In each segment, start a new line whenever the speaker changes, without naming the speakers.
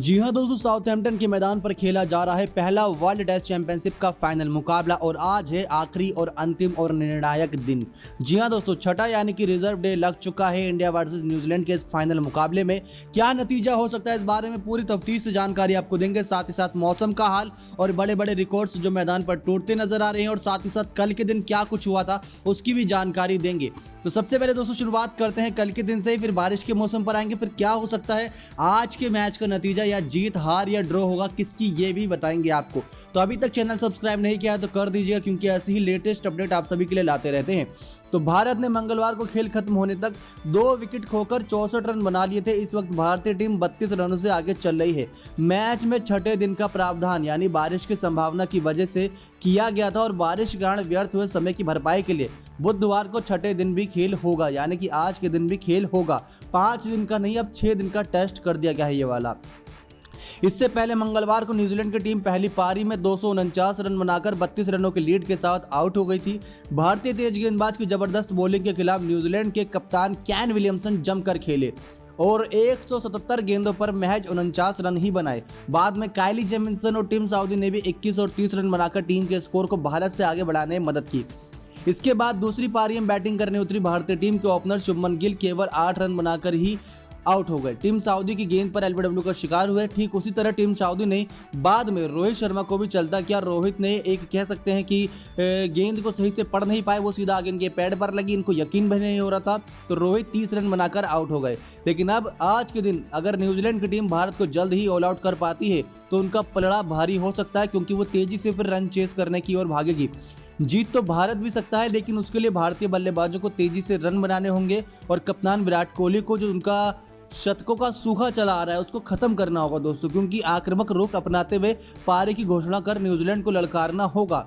जी हां दोस्तों, साउथहैम्पटन के मैदान पर खेला जा रहा है पहला वर्ल्ड टेस्ट चैंपियनशिप का फाइनल मुकाबला और आज है आखिरी और अंतिम और निर्णायक दिन। जी हां दोस्तों, छठा यानी कि रिजर्व डे लग चुका है इंडिया वर्सेस न्यूजीलैंड के इस फाइनल मुकाबले में। क्या नतीजा हो सकता है, इस बारे में पूरी तफ्तीश से जानकारी आपको देंगे। साथ ही साथ मौसम का हाल और बड़े बड़े रिकॉर्ड्स जो मैदान पर टूटते नजर आ रहे हैं और साथ ही साथ कल के दिन क्या कुछ हुआ था उसकी भी जानकारी देंगे। तो सबसे पहले दोस्तों शुरुआत करते हैं कल के दिन से ही, फिर बारिश के मौसम पर आएंगे, फिर क्या हो सकता है आज के मैच का नतीजा, या जीत हार या ड्रॉ होगा किसकी, ये भी बताएंगे आपको। तो अभी तक चैनल सब्सक्राइब नहीं किया है तो कर दीजिएगा, क्योंकि ऐसे ही लेटेस्ट अपडेट आप सभी के लिए लाते रहते हैं। तो भारत ने मंगलवार को खेल खत्म होने तक 2 विकेट खोकर 64 रन बना लिए थे। इस वक्त भारतीय टीम 32 रनों से आगे चल रही है। मैच में छठे दिन का प्रावधान यानी बारिश की संभावना की वजह से किया गया था और बारिश के कारण व्यर्थ हुए समय की भरपाई के लिए बुधवार को छठे दिन भी खेल होगा, यानी कि आज के दिन भी खेल होगा। 5 दिन का नहीं, अब 6 दिन का टेस्ट कर दिया गया है ये वाला। इससे पहले मंगलवार को न्यूजीलैंड की टीम पहली पारी में 249 रन बनाकर 32 रनों की लीड के साथ आउट हो गई थी। भारतीय तेज गेंदबाज की जबरदस्त बॉलिंग के खिलाफ न्यूजीलैंड के कप्तान केन विलियमसन जमकर खेले और 177 गेंदों पर महज 49 रन ही बनाए। बाद में काइली जेमिसन और टिम साउदी ने भी 21 और 30 रन बनाकर टीम के स्कोर को भारत से आगे बढ़ाने में मदद की। इसके बाद दूसरी पारी में बैटिंग करने उतरी भारतीय टीम के ओपनर शुभमन गिल केवल 8 रन बनाकर ही आउट हो गए। टीम सऊदी की गेंद पर एलबीडब्ल्यू का शिकार हुए। ठीक उसी तरह टीम सऊदी ने बाद में रोहित शर्मा को भी चलता किया। रोहित ने एक कह सकते हैं कि गेंद को सही से पढ़ नहीं पाए, वो सीधा आगे इनके पैड पर लगी, इनको यकीन भी नहीं हो रहा था, तो रोहित 30 रन बनाकर आउट हो गए। लेकिन अब आज के दिन अगर न्यूजीलैंड की टीम भारत को जल्द ही ऑल आउट कर पाती है तो उनका पलड़ा भारी हो सकता है, क्योंकि वो तेजी से फिर रन चेस करने की ओर भागेगी। जीत तो भारत भी सकता है, लेकिन उसके लिए भारतीय बल्लेबाजों को तेजी से रन बनाने होंगे और कप्तान विराट कोहली को जो उनका शतकों का सूखा चला आ रहा है उसको खत्म करना होगा दोस्तों, क्योंकि आक्रामक रुख अपनाते हुए पारी की घोषणा कर न्यूजीलैंड को ललकारना होगा।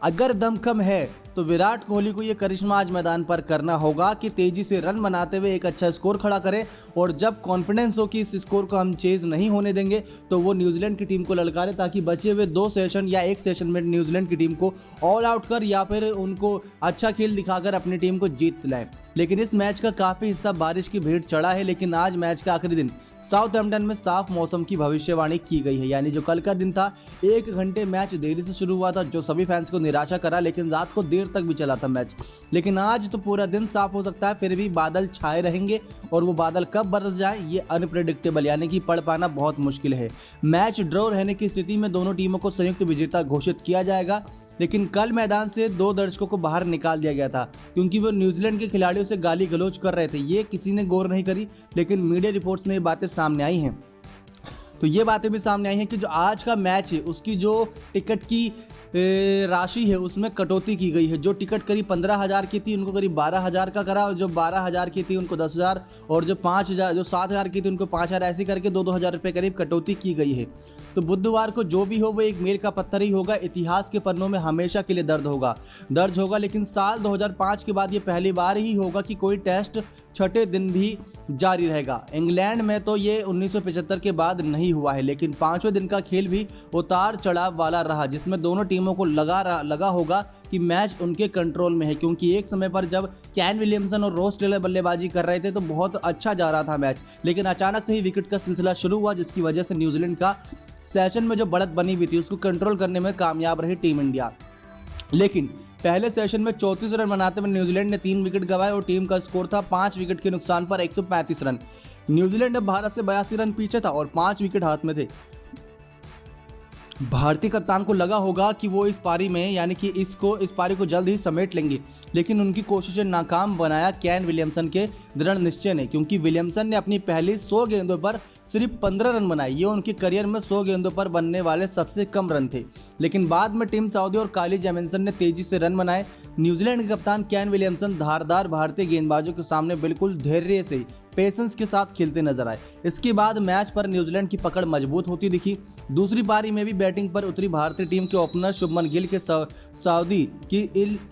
अगर दमखम है तो विराट कोहली को ये करिश्मा आज मैदान पर करना होगा कि तेजी से रन बनाते हुए एक अच्छा स्कोर खड़ा करें, और जब कॉन्फिडेंस हो कि इस स्कोर को हम चेज नहीं होने देंगे तो वो न्यूजीलैंड की टीम को ललकारे, ताकि बचे हुए 2 सेशन या 1 सेशन में न्यूजीलैंड की टीम को ऑल आउट कर या फिर उनको अच्छा खेल दिखाकर अपनी टीम को जीत लाएं। लेकिन इस मैच का काफ़ी हिस्सा बारिश की भेंट चढ़ा है। लेकिन आज मैच का आखिरी दिन साउथहैम्पटन में साफ मौसम की भविष्यवाणी की गई है, यानी जो कल का दिन था 1 घंटे मैच देरी से शुरू हुआ था, जो सभी फैंस को निराशा करा, लेकिन रात को देर तक भी चला था मैच। लेकिन आज तो पूरा दिन साफ हो सकता है, फिर भी बादल छाए रहेंगे और वो बादल कब बरस जाए ये अनप्रेडिक्टेबल, यानी कि पढ़ पाना बहुत मुश्किल है। मैच ड्रॉ रहने की स्थिति में दोनों टीमों को संयुक्त विजेता घोषित किया जाएगा। लेकिन कल मैदान से 2 दर्शकों को बाहर निकाल दिया गया था, क्योंकि वो न्यूजीलैंड के खिलाड़ियों से गाली गलौज कर रहे थे। ये किसी ने गौर नहीं करी, लेकिन मीडिया रिपोर्ट्स में ये बातें सामने आई हैं। तो ये बातें भी सामने आई हैं कि जो आज का मैच है उसकी जो टिकट की राशि है उसमें कटौती की गई है। जो टिकट करीब 15,000 की थी उनको करीब 12,000 का करा, और जो 12,000 की थी उनको 10,000, और जो 5,000 जो 7,000 की थी उनको 5,000, ऐसे करके 2-2 हज़ार रुपये करीब कटौती की गई है। तो बुधवार को जो भी हो वो एक मील का पत्थर ही होगा, इतिहास के पन्नों में हमेशा के लिए दर्ज होगा। लेकिन साल 2005 के बाद ये पहली बार ही होगा कि कोई टेस्ट छठे दिन भी जारी रहेगा। इंग्लैंड में तो ये 1975 के बाद नहीं हुआ है, लेकिन 5वें दिन का खेल भी उतार चढ़ाव वाला रहा, जिसमें दोनों टीमों को लगा होगा कि मैच उनके कंट्रोल में है, क्योंकि एक समय पर जब केन विलियमसन और रोस टेलर बल्लेबाजी कर रहे थे तो बहुत अच्छा जा रहा था मैच। लेकिन अचानक से ही विकेट का सिलसिला शुरू हुआ, जिसकी वजह से न्यूजीलैंड का सेशन में जो बढ़त बनी हुई थी उसको कंट्रोल करने में कामयाब रही टीम इंडिया। लेकिन पहले सेशन में 34 रन बनाते हुए न्यूजीलैंड ने 3 विकेट गंवाए और टीम का स्कोर था 5 विकेट के नुकसान पर 135 रन। न्यूजीलैंड अब भारत से 82 रन पीछे था और 5 विकेट हाथ में थे। भारतीय कप्तान को लगा होगा कि वो इस पारी में, यानी कि इस पारी को जल्द ही समेट लेंगे, लेकिन उनकी कोशिशें नाकाम बनाया केन विलियमसन के दृढ़ निश्चय ने, क्योंकि विलियमसन ने अपनी पहली 100 गेंदों पर सिर्फ 15 रन बनाए। ये उनके करियर में 100 गेंदों पर बनने वाले सबसे कम रन थे। लेकिन बाद में टिम साउदी और काइली जेमिसन ने तेजी से रन बनाए। न्यूजीलैंड के कप्तान केन विलियमसन धारदार भारतीय गेंदबाजों के सामने बिल्कुल धैर्य से, पेशेंस के साथ खेलते नजर आए। इसके बाद मैच पर न्यूजीलैंड की पकड़ मजबूत होती दिखी। दूसरी पारी में भी बैटिंग पर उतरी भारतीय टीम के ओपनर शुभमन गिल के सऊदी की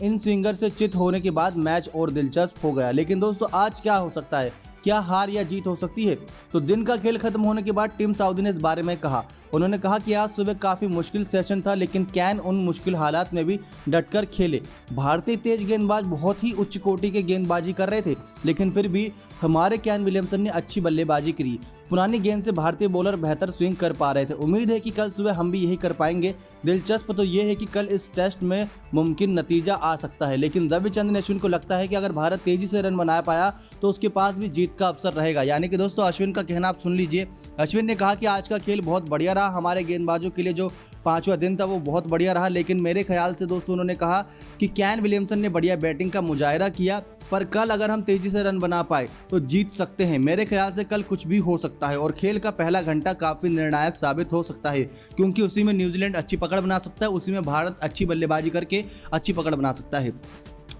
इन स्विंगर से चित होने के बाद मैच और दिलचस्प हो गया। लेकिन दोस्तों आज क्या हो सकता है, क्या हार या जीत हो सकती है? तो दिन का खेल खत्म होने के बाद टीम सऊदी ने इस बारे में कहा। उन्होंने कहा कि आज सुबह काफ़ी मुश्किल सेशन था, लेकिन कैन उन मुश्किल हालात में भी डटकर खेले। भारतीय तेज गेंदबाज बहुत ही उच्च कोटि के गेंदबाजी कर रहे थे, लेकिन फिर भी हमारे कैन विलियमसन ने अच्छी बल्लेबाजी करी। पुरानी गेंद से भारतीय बॉलर बेहतर स्विंग कर पा रहे थे। उम्मीद है कि कल सुबह हम भी यही कर पाएंगे। दिलचस्प तो ये है कि कल इस टेस्ट में मुमकिन नतीजा आ सकता है, लेकिन रविचंद्रन अश्विन को लगता है कि अगर भारत तेजी से रन बना पाया तो उसके पास भी जीत का अवसर रहेगा। यानी कि दोस्तों अश्विन का कहना आप सुन लीजिए। अश्विन ने कहा कि आज का खेल बहुत बढ़िया रहा, हमारे गेंदबाजों के लिए जो 5वां दिन था वो बहुत बढ़िया रहा, लेकिन मेरे ख्याल से दोस्तों उन्होंने कहा कि केन विलियमसन ने बढ़िया बैटिंग का मुजाहिरा किया, पर कल अगर हम तेजी से रन बना पाए तो जीत सकते हैं। मेरे ख्याल से कल कुछ भी हो सकता है और खेल का पहला घंटा काफ़ी निर्णायक साबित हो सकता है, क्योंकि उसी में न्यूजीलैंड अच्छी पकड़ बना सकता है, उसी में भारत अच्छी बल्लेबाजी करके अच्छी पकड़ बना सकता है।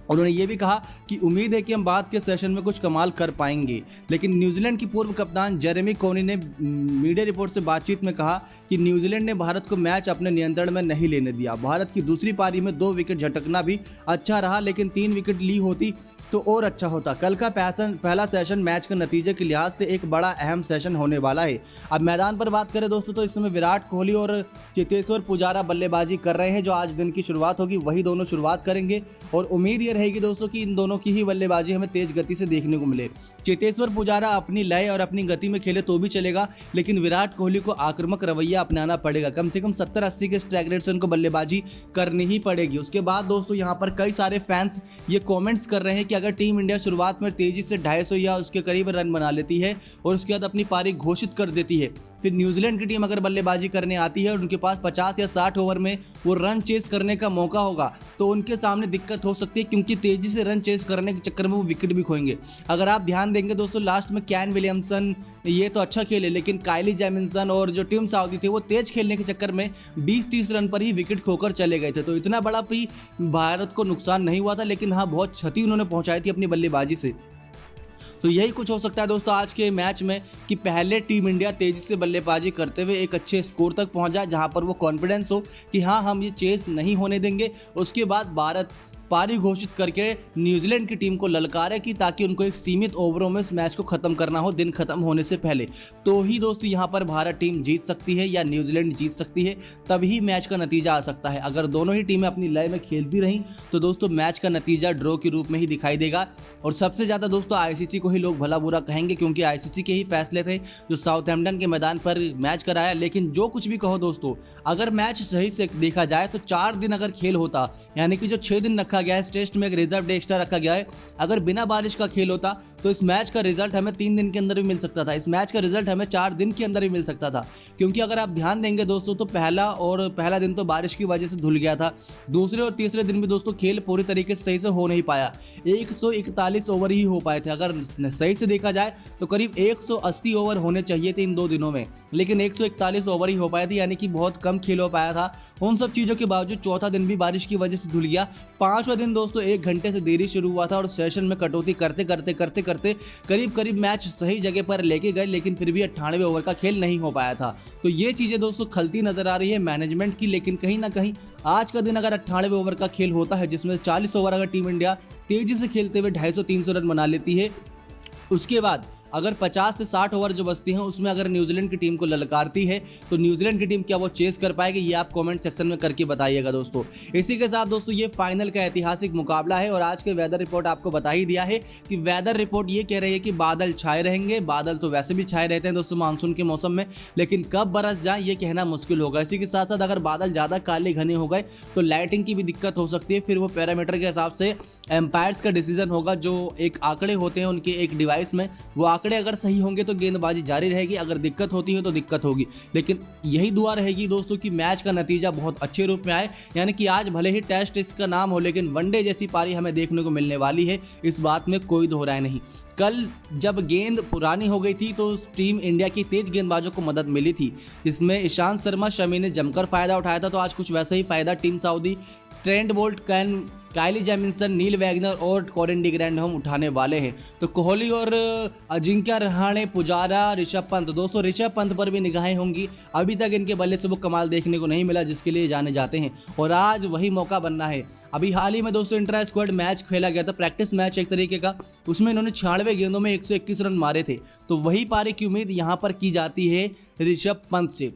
उन्होंने ये भी कहा कि उम्मीद है कि हम बाद के सेशन में कुछ कमाल कर पाएंगे। लेकिन न्यूजीलैंड की पूर्व कप्तान जेरेमी कोनी ने मीडिया रिपोर्ट से बातचीत में कहा कि न्यूजीलैंड ने भारत को मैच अपने नियंत्रण में नहीं लेने दिया। भारत की दूसरी पारी में 2 विकेट झटकना भी अच्छा रहा, लेकिन 3 विकेट ली होती तो और अच्छा होता। कल का पहला सेशन मैच के नतीजे के लिहाज से एक बड़ा अहम सेशन होने वाला है। अब मैदान पर बात करें दोस्तों तो इस समय विराट कोहली और चेतेश्वर पुजारा बल्लेबाजी कर रहे हैं। जो आज दिन की शुरुआत होगी वही दोनों शुरुआत करेंगे और उम्मीद ये रहेगी दोस्तों कि इन दोनों की ही बल्लेबाजी हमें तेज गति से देखने को मिले। चेतेश्वर पुजारा अपनी लय और अपनी गति में खेले तो भी चलेगा, लेकिन विराट कोहली को आक्रामक रवैया अपनाना पड़ेगा। कम से कम 70-80 के स्ट्राइक रेट से उनको बल्लेबाजी करनी ही पड़ेगी। उसके बाद दोस्तों यहाँ पर कई सारे फैंस ये कमेंट्स कर रहे हैं कि अगर टीम इंडिया शुरुआत में तेजी से 250 या उसके करीब रन बना लेती है और उसके बाद अपनी पारी घोषित कर देती है, फिर न्यूजीलैंड की टीम अगर बल्लेबाजी करने आती है और उनके पास 50 या 60 ओवर में वो रन चेस करने का मौका होगा तो उनके सामने दिक्कत हो सकती है, क्योंकि तेजी से रन चेस करने के चक्कर में वो विकेट भी खोएंगे। अगर आप ध्यान देंगे दोस्तों लास्ट में केन विलियमसन ये तो अच्छा खेले, लेकिन काइली जेमिसन और जो टीम साउदी थे वो तेज खेलने के चक्कर में 20-30 रन पर ही विकेट खोकर चले गए थे। तो इतना बड़ा भी भारत को नुकसान नहीं हुआ था, लेकिन हाँ बहुत क्षति उन्होंने पहुंचाई थी अपनी बल्लेबाजी से। तो यही कुछ हो सकता है दोस्तों आज के मैच में कि पहले टीम इंडिया तेजी से बल्लेबाजी करते हुए एक अच्छे स्कोर तक पहुंच जाए, जहां पर वो कॉन्फिडेंस हो कि हाँ हम ये चेस नहीं होने देंगे। उसके बाद भारत पारी घोषित करके न्यूजीलैंड की टीम को ललकारे कि ताकि उनको एक सीमित ओवरों में इस मैच को खत्म करना हो दिन खत्म होने से पहले। तो ही दोस्तों यहाँ पर भारत टीम जीत सकती है या न्यूजीलैंड जीत सकती है, तभी मैच का नतीजा आ सकता है। अगर दोनों ही टीमें अपनी लय में खेलती रहीं तो दोस्तों मैच का नतीजा ड्रॉ के रूप में ही दिखाई देगा। और सबसे ज़्यादा दोस्तों आईसीसी को ही लोग भला बुरा कहेंगे, क्योंकि आईसीसी के ही फैसले थे जो साउथहैम्पटन के मैदान पर मैच कराया। लेकिन जो कुछ भी कहो दोस्तों, अगर मैच सही से देखा जाए तो 4 दिन अगर खेल होता, यानी कि जो 6 दिन रखा गया है, इस टेस्ट में एक रिजर्व डे एक्स्ट्रा रखा गया है, अगर बिना बारिश का खेल होता तो इस मैच का रिजल्ट हमें 3 दिन के अंदर भी मिल सकता था। इस मैच का रिजल्ट हमें 4 दिन के अंदर भी मिल सकता था, क्योंकि अगर आप ध्यान देंगे दोस्तों तो पहला दिन तो बारिश की वजह से धुल गया था। दूसरे और तीसरे दिन भी दोस्तों खेल पूरी तरीके से सही से हो नहीं पाया। 141 ओवर ही हो पाए थे। अगर सही से देखा जाए तो करीब 180 ओवर होने चाहिए थे इन 2 दिनों में, लेकिन 141 ओवर ही हो पाए थे, यानी कि बहुत कम खेल हो पाया था। उन सब चीज़ों के बावजूद चौथा दिन भी बारिश की वजह से धुल गया। 5वां दिन दोस्तों 1 घंटे से देरी शुरू हुआ था और सेशन में कटौती करते करते करीब मैच सही जगह पर लेके गए, लेकिन फिर भी 98 ओवर का खेल नहीं हो पाया था। तो ये चीज़ें दोस्तों खलती नजर आ रही है मैनेजमेंट की। लेकिन कहीं ना कहीं आज का दिन अगर 98 ओवर का खेल होता है, जिसमें 40 ओवर अगर टीम इंडिया तेजी से खेलते हुए 250-300 रन बना लेती है, उसके बाद अगर 50 से 60 ओवर जो बचती हैं उसमें अगर न्यूजीलैंड की टीम को ललकारती है तो न्यूजीलैंड की टीम क्या वो चेस कर पाएगी, ये आप कमेंट सेक्शन में करके बताइएगा दोस्तों। इसी के साथ दोस्तों ये फाइनल का ऐतिहासिक मुकाबला है और आज के वेदर रिपोर्ट आपको बता ही दिया है कि वेदर रिपोर्ट ये कह रही है कि बादल छाए रहेंगे। बादल तो वैसे भी छाए रहते हैं दोस्तों मानसून के मौसम में, लेकिन कब बरस जाए ये कहना मुश्किल होगा। इसी के साथ साथ अगर बादल ज़्यादा काले घने हो गए तो लाइटिंग की भी दिक्कत हो सकती है। फिर वो पैरामीटर के हिसाब से एम्पायर्स का डिसीजन होगा, जो एक आंकड़े होते हैं उनके एक डिवाइस में, वो आंकड़े अगर सही होंगे तो गेंदबाजी जारी रहेगी, अगर दिक्कत होती है तो दिक्कत होगी। लेकिन यही दुआ रहेगी दोस्तों कि मैच का नतीजा बहुत अच्छे रूप में आए, यानी कि आज भले ही टेस्ट इसका नाम हो, लेकिन वनडे जैसी पारी हमें देखने को मिलने वाली है, इस बात में कोई दो राय नहीं। कल जब गेंद पुरानी हो गई थी तो टीम इंडिया की तेज गेंदबाजों को मदद मिली थी, जिसमें ईशांत शर्मा, शमी ने जमकर फायदा उठाया था। तो आज कुछ वैसा ही फायदा टीम साउदी, ट्रेंट बोल्ट, काइली जेमिसन, नील वैगनर और कॉरिन डी ग्रैंडहोम उठाने वाले हैं। तो कोहली और अजिंक्य रहाणे, पुजारा, ऋषभ पंत, दोस्तों ऋषभ पंत पर भी निगाहें होंगी। अभी तक इनके बल्ले से वो कमाल देखने को नहीं मिला जिसके लिए जाने जाते हैं, और आज वही मौका बनना है। अभी हाल ही में दोस्तों इंट्रा स्क्वाड मैच खेला गया था, प्रैक्टिस मैच एक तरीके का, उसमें इन्होंने 96 गेंदों में 121 रन मारे थे। तो वही पारी की उम्मीद यहाँ पर की जाती है ऋषभ पंत से।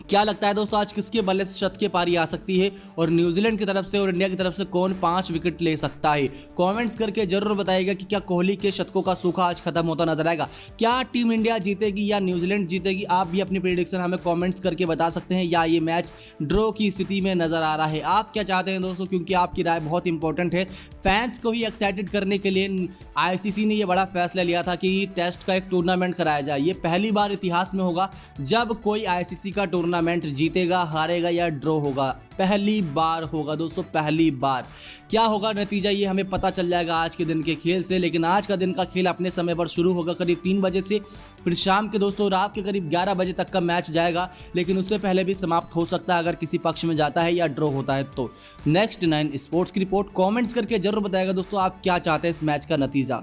क्या लगता है दोस्तों आज किसके बल्ले से शत के पारी आ सकती है और न्यूजीलैंड की तरफ से और इंडिया की तरफ से कौन 5 विकेट ले सकता है? कमेंट्स करके जरूर बताइएगा कि क्या कोहली के शतकों का सूखा आज खत्म होता नजर आएगा? क्या टीम इंडिया जीतेगी या न्यूजीलैंड जीतेगी? आप भी अपनी प्रेडिक्शन हमें कमेंट्स करके बता सकते हैं, या ये मैच ड्रॉ की स्थिति में नजर आ रहा है? आप क्या चाहते हैं दोस्तों, क्योंकि आपकी राय बहुत इंपॉर्टेंट है। फैंस को भी एक्साइटेड करने के लिए आईसीसी ने यह बड़ा फैसला लिया था कि टेस्ट का एक टूर्नामेंट कराया जाए। ये पहली बार इतिहास में होगा जब कोई आईसीसी का टूर्नामेंट जीतेगा, हारेगा या ड्रॉ होगा। पहली बार होगा दोस्तों, पहली बार। क्या होगा नतीजा ये हमें पता चल जाएगा आज के दिन के खेल से। लेकिन आज का दिन का खेल अपने समय पर शुरू होगा करीब 3 बजे से, फिर शाम के दोस्तों रात के करीब 11 बजे तक का मैच जाएगा। लेकिन उससे पहले भी समाप्त हो सकता है अगर किसी पक्ष में जाता है या ड्रॉ होता है तो। नेक्स्ट 9 स्पोर्ट्स की रिपोर्ट कमेंट्स करके जरूर बताएगा दोस्तों आप क्या चाहते हैं इस मैच का नतीजा।